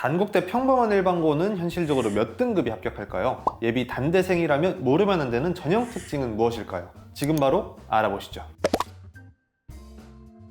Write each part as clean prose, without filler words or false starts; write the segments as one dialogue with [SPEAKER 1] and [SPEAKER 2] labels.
[SPEAKER 1] 단국대 평범한 일반고는 현실적으로 몇 등급이 합격할까요? 예비 단대생이라면 모르면 안 되는 전형 특징은 무엇일까요? 지금 바로 알아보시죠.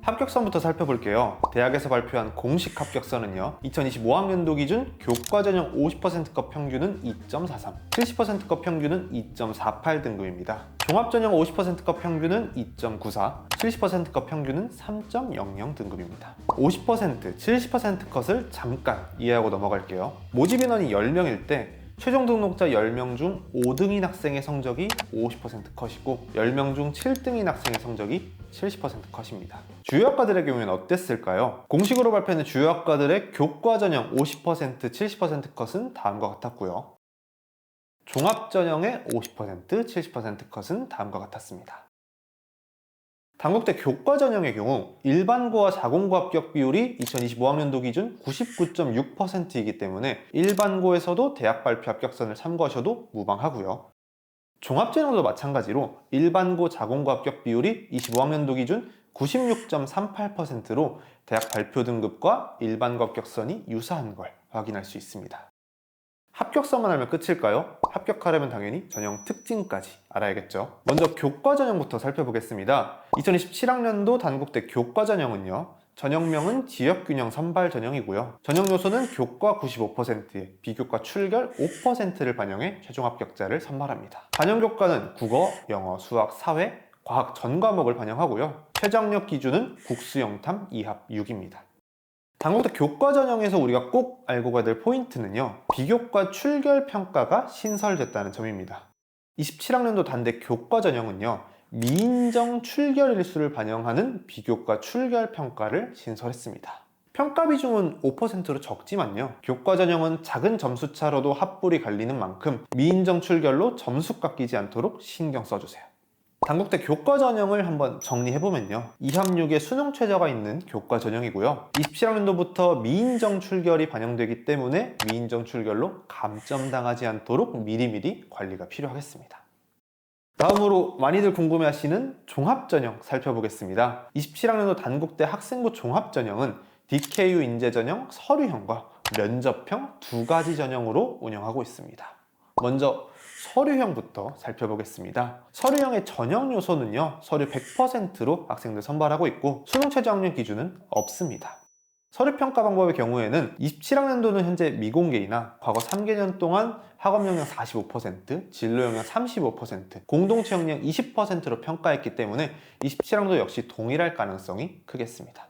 [SPEAKER 1] 합격선부터 살펴볼게요. 대학에서 발표한 공식 합격선은요, 2025학년도 기준 교과 전형 50%급 평균은 2.43, 70%급 평균은 2.48 등급입니다. 종합 전형 50%급 평균은 2.94, 70%급 평균은 3.00 등급입니다. 50%, 70% 컷을 잠깐 이해하고 넘어갈게요. 모집 인원이 10명일 때 최종 등록자 10명 중 5등인 학생의 성적이 50% 컷이고 10명 중 7등인 학생의 성적이 70% 컷입니다. 주요 학과들의 경우에는 어땠을까요? 공식으로 발표하는 주요 학과들의 교과 전형 50%, 70% 컷은 다음과 같았고요. 종합 전형의 50%, 70% 컷은 다음과 같았습니다. 단국대 교과 전형의 경우 일반고와 자공고 합격 비율이 2025학년도 기준 99.6%이기 때문에 일반고에서도 대학 발표 합격선을 참고하셔도 무방하고요. 종합 전형도 마찬가지로 일반고, 자공고 합격 비율이 25학년도 기준 96.38%로 대학 발표 등급과 일반고 합격선이 유사한 걸 확인할 수 있습니다. 합격선만 알면 끝일까요? 합격하려면 당연히 전형 특징까지 알아야겠죠. 먼저 교과 전형부터 살펴보겠습니다. 2027학년도 단국대 교과 전형은요, 전형명은 지역균형 선발 전형이고요. 전형 요소는 교과 95%에 비교과 출결 5%를 반영해 최종 합격자를 선발합니다. 반영 교과는 국어, 영어, 수학, 사회, 과학 전 과목을 반영하고요. 최저학력 기준은 국수영탐 2합 6입니다. 단국대 교과 전형에서 우리가 꼭 알고 가야 될 포인트는요, 비교과 출결 평가가 신설됐다는 점입니다. 27학년도 단대 교과 전형은요, 미인정 출결 일수를 반영하는 비교과 출결 평가를 신설했습니다. 평가 비중은 5%로 적지만요, 교과 전형은 작은 점수차로도 합불이 갈리는 만큼 미인정 출결로 점수 깎이지 않도록 신경 써주세요. 단국대 교과 전형을 한번 정리해보면요, 2합 6에 수능 최저가 있는 교과 전형이고요. 27학년도부터 미인정 출결이 반영되기 때문에 미인정 출결로 감점당하지 않도록 미리미리 관리가 필요하겠습니다. 다음으로 많이들 궁금해하시는 종합전형 살펴보겠습니다. 27학년도 단국대 학생부 종합전형은 DKU 인재전형, 서류형과 면접형 두 가지 전형으로 운영하고 있습니다. 먼저 서류형부터 살펴보겠습니다. 서류형의 전형 요소는요, 서류 100%로 학생들 선발하고 있고 수능 최저 학력 기준은 없습니다. 서류평가 방법의 경우에는 27학년도는 현재 미공개이나 과거 3개년 동안 학업 역량 45%, 진로 역량 35%, 공동체 역량 20%로 평가했기 때문에 27학년도 역시 동일할 가능성이 크겠습니다.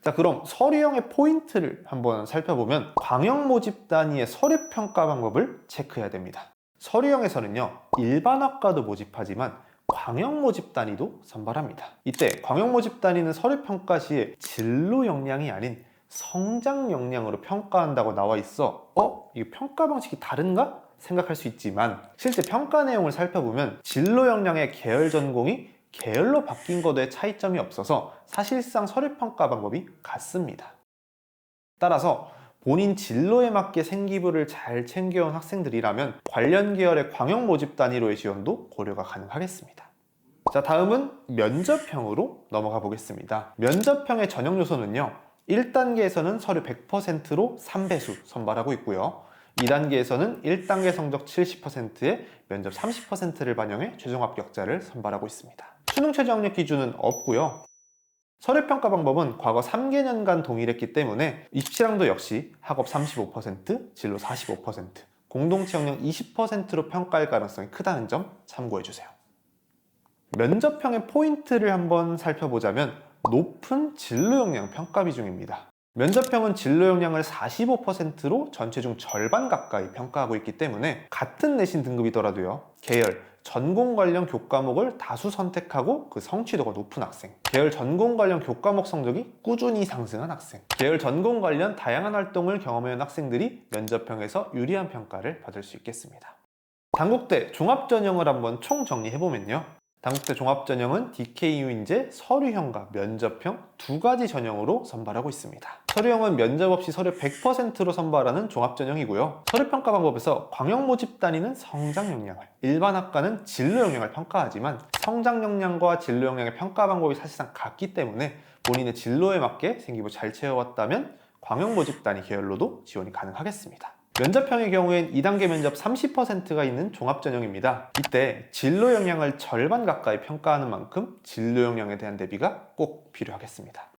[SPEAKER 1] 자, 그럼 서류형의 포인트를 한번 살펴보면 광역 모집 단위의 서류평가 방법을 체크해야 됩니다. 서류형에서는요, 일반 학과도 모집하지만 광역 모집 단위도 선발합니다. 이때 광역 모집 단위는 서류평가 시에 진로 역량이 아닌 성장 역량으로 평가한다고 나와 있어 이거 평가 방식이 다른가? 생각할 수 있지만 실제 평가 내용을 살펴보면 진로 역량의 계열 전공이 계열로 바뀐 것에 차이점이 없어서 사실상 서류평가 방법이 같습니다. 따라서 본인 진로에 맞게 생기부를 잘 챙겨온 학생들이라면 관련 계열의 광역 모집 단위로의 지원도 고려가 가능하겠습니다. 자, 다음은 면접형으로 넘어가 보겠습니다. 면접형의 전형 요소는요, 1단계에서는 서류 100%로 3배수 선발하고 있고요. 2단계에서는 1단계 성적 70%에 면접 30%를 반영해 최종 합격자를 선발하고 있습니다. 수능 최저 학력 기준은 없고요. 서류평가 방법은 과거 3개년간 동일했기 때문에 27학년도 역시 학업 35%, 진로 45%, 공동체 역량 20%로 평가할 가능성이 크다는 점 참고해주세요. 면접형의 포인트를 한번 살펴보자면 높은 진로 역량 평가 비중입니다. 면접형은 진로 역량을 45%로 전체 중 절반 가까이 평가하고 있기 때문에 같은 내신 등급이더라도요, 계열, 전공 관련 교과목을 다수 선택하고 그 성취도가 높은 학생, 계열 전공 관련 교과목 성적이 꾸준히 상승한 학생, 계열 전공 관련 다양한 활동을 경험해온 학생들이 면접형에서 유리한 평가를 받을 수 있겠습니다. 단국대 종합전형을 한번 총 정리해보면요, 단국대 종합전형은 DKU 인재, 서류형과 면접형 두 가지 전형으로 선발하고 있습니다. 서류형은 면접 없이 서류 100%로 선발하는 종합전형이고요. 서류평가 방법에서 광역 모집 단위는 성장 역량을, 일반 학과는 진로 역량을 평가하지만 성장 역량과 진로 역량의 평가 방법이 사실상 같기 때문에 본인의 진로에 맞게 생기부 잘 채워왔다면 광역 모집 단위 계열로도 지원이 가능하겠습니다. 면접형의 경우엔 2단계 면접 30%가 있는 종합전형입니다. 이때 진로 역량을 절반 가까이 평가하는 만큼 진로 역량에 대한 대비가 꼭 필요하겠습니다.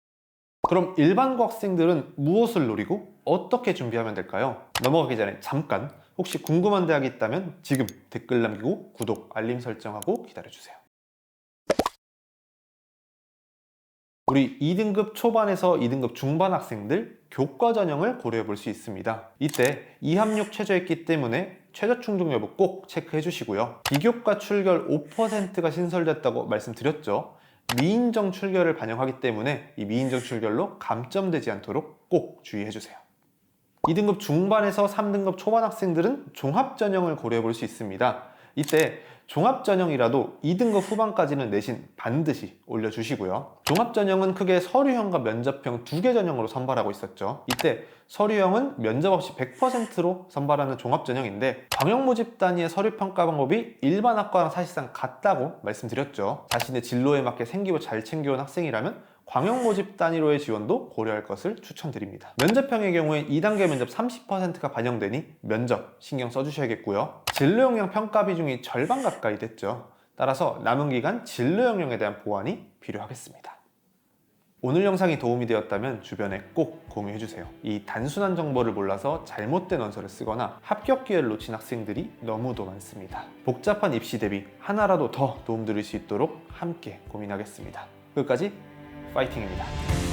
[SPEAKER 1] 그럼 일반고 학생들은 무엇을 노리고 어떻게 준비하면 될까요? 넘어가기 전에 잠깐 혹시 궁금한 대학이 있다면 지금 댓글 남기고 구독, 알림 설정하고 기다려주세요. 우리 2등급 초반에서 2등급 중반 학생들 교과 전형을 고려해 볼 수 있습니다. 이때 2학력 최저였기 때문에 최저 충족 여부 꼭 체크해 주시고요. 비교과 출결 5%가 신설됐다고 말씀드렸죠. 미인정 출결을 반영하기 때문에 이 미인정 출결로 감점되지 않도록 꼭 주의해 주세요. 2등급 중반에서 3등급 초반 학생들은 종합전형을 고려해 볼 수 있습니다. 이때 종합전형이라도 2등급 후반까지는 내신 반드시 올려주시고요. 종합전형은 크게 서류형과 면접형 두 개 전형으로 선발하고 있었죠. 이때 서류형은 면접 없이 100%로 선발하는 종합전형인데 광역 모집 단위의 서류평가 방법이 일반 학과랑 사실상 같다고 말씀드렸죠. 자신의 진로에 맞게 생기부 잘 챙겨온 학생이라면 광역 모집 단위로의 지원도 고려할 것을 추천드립니다. 면접형의 경우에 2단계 면접 30%가 반영되니 면접 신경 써주셔야겠고요. 진로 역량 평가 비중이 절반 가까이 됐죠. 따라서 남은 기간 진로 역량에 대한 보완이 필요하겠습니다. 오늘 영상이 도움이 되었다면 주변에 꼭 공유해주세요. 이 단순한 정보를 몰라서 잘못된 원서를 쓰거나 합격 기회를 놓친 학생들이 너무도 많습니다. 복잡한 입시 대비 하나라도 더 도움드릴 수 있도록 함께 고민하겠습니다. 끝까지 파이팅입니다.